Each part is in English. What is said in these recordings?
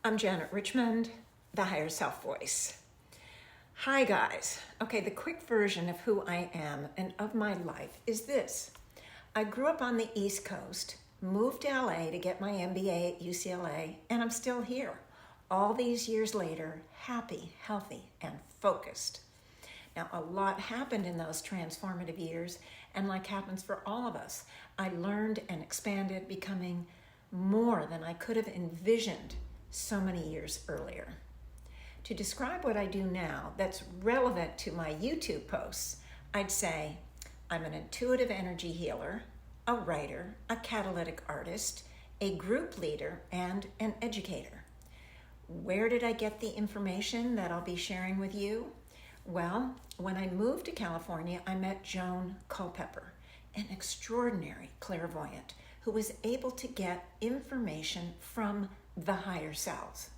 I'm Janet Richmond, the Higher Self Voice. Hi guys. Okay, the quick version of who I am and of my life is this. I grew up on the East Coast, moved to LA to get my MBA at UCLA, and I'm still here. All these years later, happy, healthy, and focused. Now, a lot happened in those transformative years, and like happens for all of us, I learned and expanded, becoming more than I could have envisioned so many years earlier. To describe what I do now that's relevant to my YouTube posts, I'd say I'm an intuitive energy healer, a writer, a catalytic artist, a group leader, and an educator. Where did I get the information that I'll be sharing with you? Well, when I moved to California, I met Joan Culpepper, an extraordinary clairvoyant who was able to get information from the higher selves.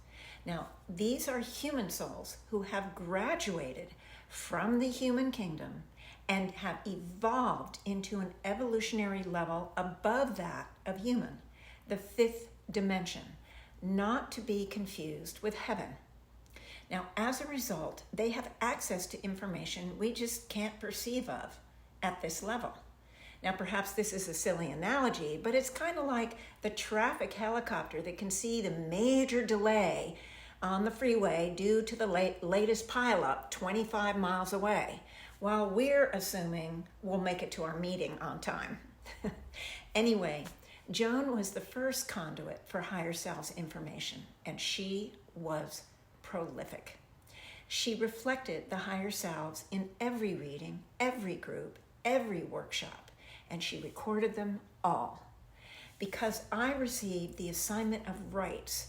Now, these are human souls who have graduated from the human kingdom and have evolved into an evolutionary level above that of human, the fifth dimension, not to be confused with heaven. Now, as a result, they have access to information we just can't perceive of at this level. Now, perhaps this is a silly analogy, but it's kind of like the traffic helicopter that can see the major delay on the freeway due to the latest pileup 25 miles away, while we're assuming we'll make it to our meeting on time. Anyway, Joan was the first conduit for higher selves information, and she was prolific. She reflected the higher selves in every reading, every group, every workshop, and she recorded them all. Because I received the assignment of rights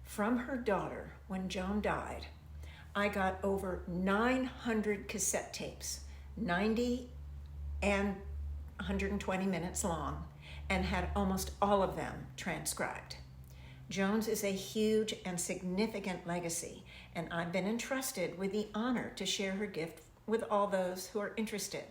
from her daughter when Joan died, I got over 900 cassette tapes, 90 and 120 minutes long, and had almost all of them transcribed. Joan's is a huge and significant legacy, and I've been entrusted with the honor to share her gift with all those who are interested.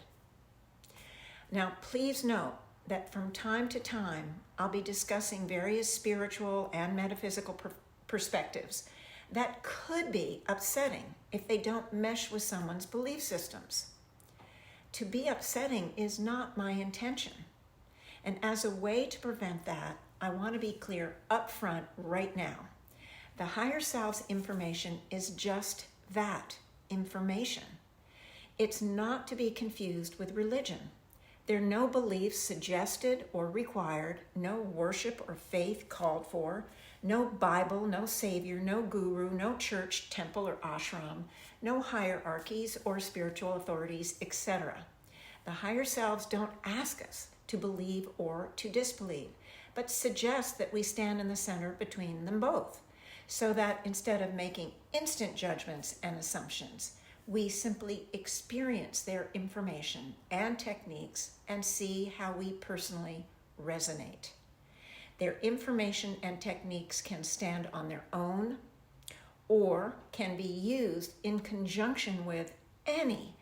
Now, please note that from time to time, I'll be discussing various spiritual and metaphysical perspectives that could be upsetting if they don't mesh with someone's belief systems. To be upsetting is not my intention. And as a way to prevent that, I want to be clear up front right now. The higher self's information is just that, information. It's not to be confused with religion. There are no beliefs suggested or required, no worship or faith called for, no Bible, no Savior, no guru, no church, temple, or ashram, no hierarchies or spiritual authorities, etc. The higher selves don't ask us to believe or to disbelieve, but suggest that we stand in the center between them both, so that instead of making instant judgments and assumptions, we simply experience their information and techniques and see how we personally resonate. Their information and techniques can stand on their own or can be used in conjunction with any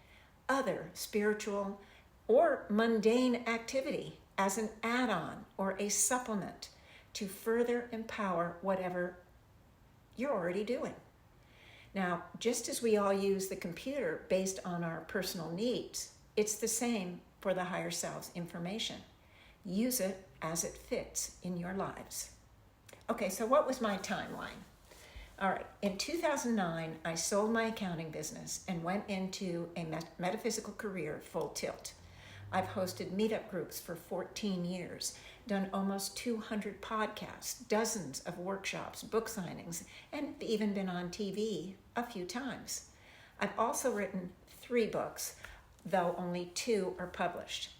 other spiritual or mundane activity as an add-on or a supplement to further empower whatever you're already doing. Now, just as we all use the computer based on our personal needs, it's the same for the higher self's information. Use it as it fits in your lives. Okay, so what was my timeline? All right, in 2009, I sold my accounting business and went into a metaphysical career full tilt. I've hosted meetup groups for 14 years, done almost 200 podcasts, dozens of workshops, book signings, and even been on TV a few times. I've also written 3 books, though only 2 are published.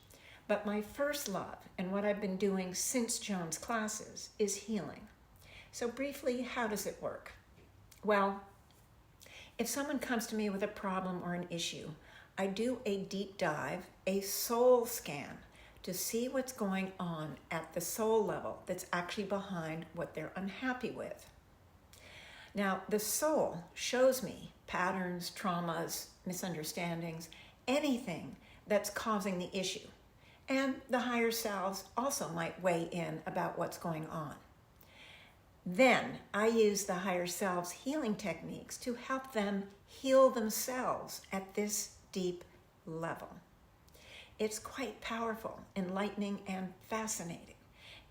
But my first love, and what I've been doing since Joan's classes, is healing. So briefly, how does it work? Well, if someone comes to me with a problem or an issue, I do a deep dive, a soul scan, to see what's going on at the soul level that's actually behind what they're unhappy with. Now, the soul shows me patterns, traumas, misunderstandings, anything that's causing the issue. And the higher selves also might weigh in about what's going on. Then I use the higher selves healing techniques to help them heal themselves at this deep level. It's quite powerful, enlightening, and fascinating,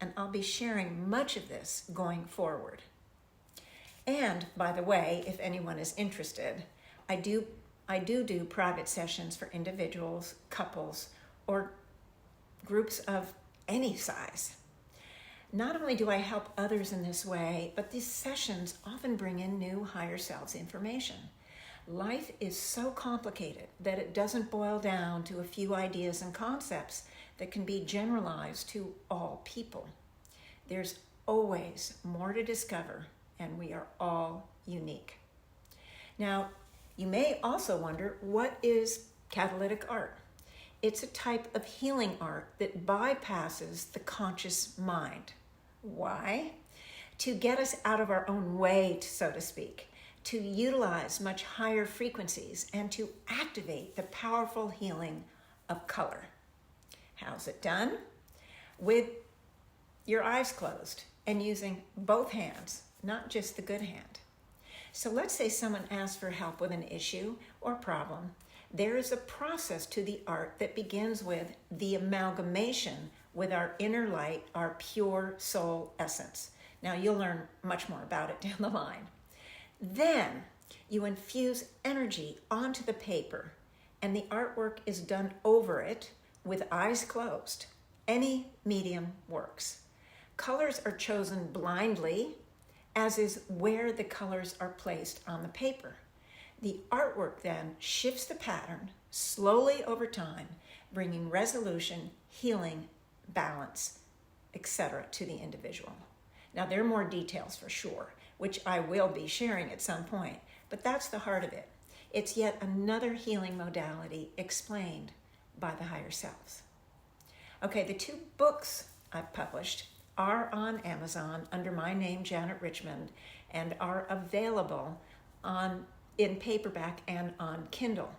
and I'll be sharing much of this going forward. And by the way, if anyone is interested, I do private sessions for individuals, couples, or groups of any size. Not only do I help others in this way, but these sessions often bring in new higher selves information. Life is so complicated that it doesn't boil down to a few ideas and concepts that can be generalized to all people. There's always more to discover, and we are all unique. Now, you may also wonder, what is catalytic art? It's a type of healing art that bypasses the conscious mind. Why? To get us out of our own way, so to speak, to utilize much higher frequencies and to activate the powerful healing of color. How's it done? With your eyes closed and using both hands, not just the good hand. So let's say someone asks for help with an issue or problem. There is a process to the art that begins with the amalgamation with our inner light, our pure soul essence. Now you'll learn much more about it down the line. Then you infuse energy onto the paper, and the artwork is done over it with eyes closed. Any medium works. Colors are chosen blindly, as is where the colors are placed on the paper. The artwork then shifts the pattern slowly over time, bringing resolution, healing, balance, etc. to the individual. Now, there are more details for sure, which I will be sharing at some point, but that's the heart of it. It's yet another healing modality explained by the higher selves. Okay, the 2 books I've published are on Amazon under my name, Janet Richmond, and are available in paperback and on Kindle.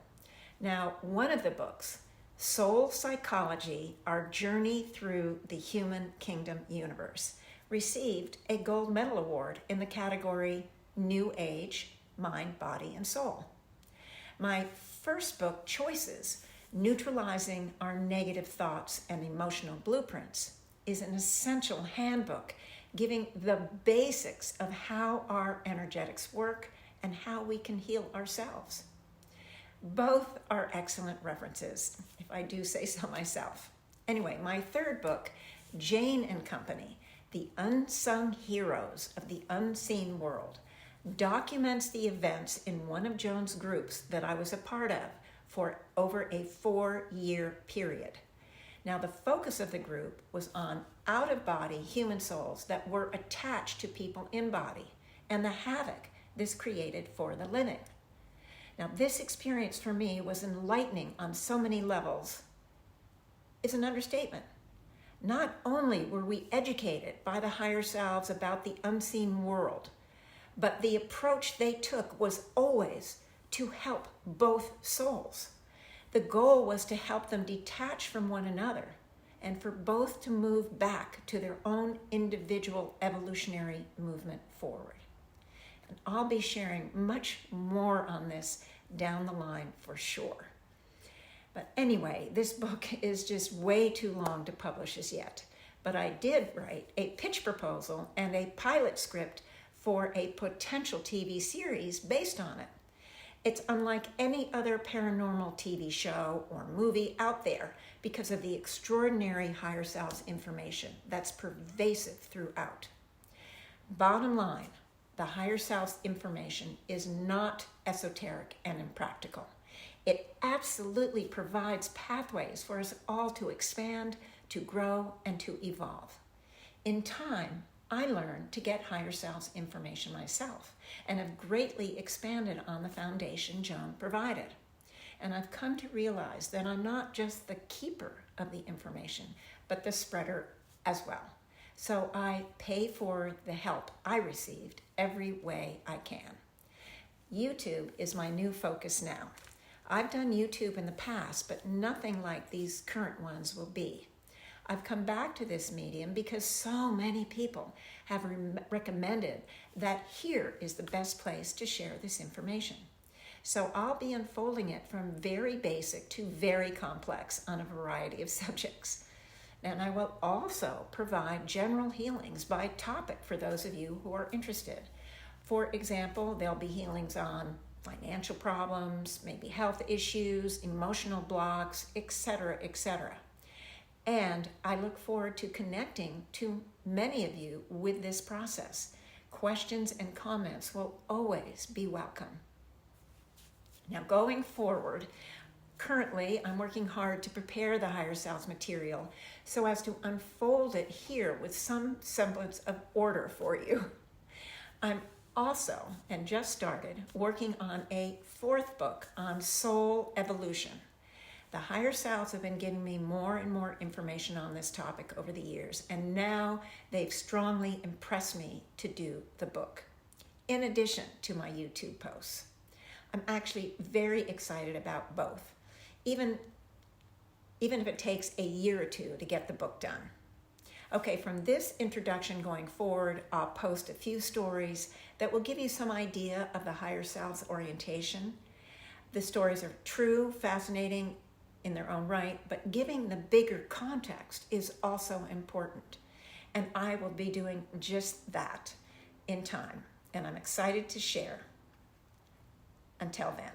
Now, one of the books, Soul Psychology, Our Journey Through the Human Kingdom Universe, received a gold medal award in the category New Age, Mind, Body, and Soul. My first book, Choices, Neutralizing Our Negative Thoughts and Emotional Blueprints, is an essential handbook giving the basics of how our energetics work and how we can heal ourselves. Both are excellent references, if I do say so myself. Anyway, my third book, Jane and Company, The Unsung Heroes of the Unseen World, documents the events in one of Joan's groups that I was a part of for over a 4-year period. Now, the focus of the group was on out-of-body human souls that were attached to people in body and the havoc this created for the living. Now, this experience for me was enlightening on so many levels. It's an understatement. Not only were we educated by the higher selves about the unseen world, but the approach they took was always to help both souls. The goal was to help them detach from one another and for both to move back to their own individual evolutionary movement forward. And I'll be sharing much more on this down the line for sure. But anyway, this book is just way too long to publish as yet. But I did write a pitch proposal and a pilot script for a potential TV series based on it. It's unlike any other paranormal TV show or movie out there because of the extraordinary higher selves information that's pervasive throughout. Bottom line, the higher selves information is not esoteric and impractical. It absolutely provides pathways for us all to expand, to grow, and to evolve. In time, I learned to get higher selves information myself and have greatly expanded on the foundation Joan provided. And I've come to realize that I'm not just the keeper of the information, but the spreader as well. So I pay for the help I received every way I can. YouTube is my new focus now. I've done YouTube in the past, but nothing like these current ones will be. I've come back to this medium because so many people have recommended that here is the best place to share this information. So I'll be unfolding it from very basic to very complex on a variety of subjects. And I will also provide general healings by topic for those of you who are interested. For example, there'll be healings on financial problems, maybe health issues, emotional blocks, etc., etc. And I look forward to connecting to many of you with this process. Questions and comments will always be welcome. Now, going forward, currently I'm working hard to prepare the Higher Selves material so as to unfold it here with some semblance of order for you. I'm also, and just started, working on a 4th book on soul evolution. The Higher Selves have been giving me more and more information on this topic over the years, and now they've strongly impressed me to do the book, in addition to my YouTube posts. I'm actually very excited about both, even if it takes a year or two to get the book done. Okay, from this introduction going forward, I'll post a few stories that will give you some idea of the Higher Selves orientation. The stories are true, fascinating in their own right, but giving the bigger context is also important. And I will be doing just that in time, and I'm excited to share. Until then.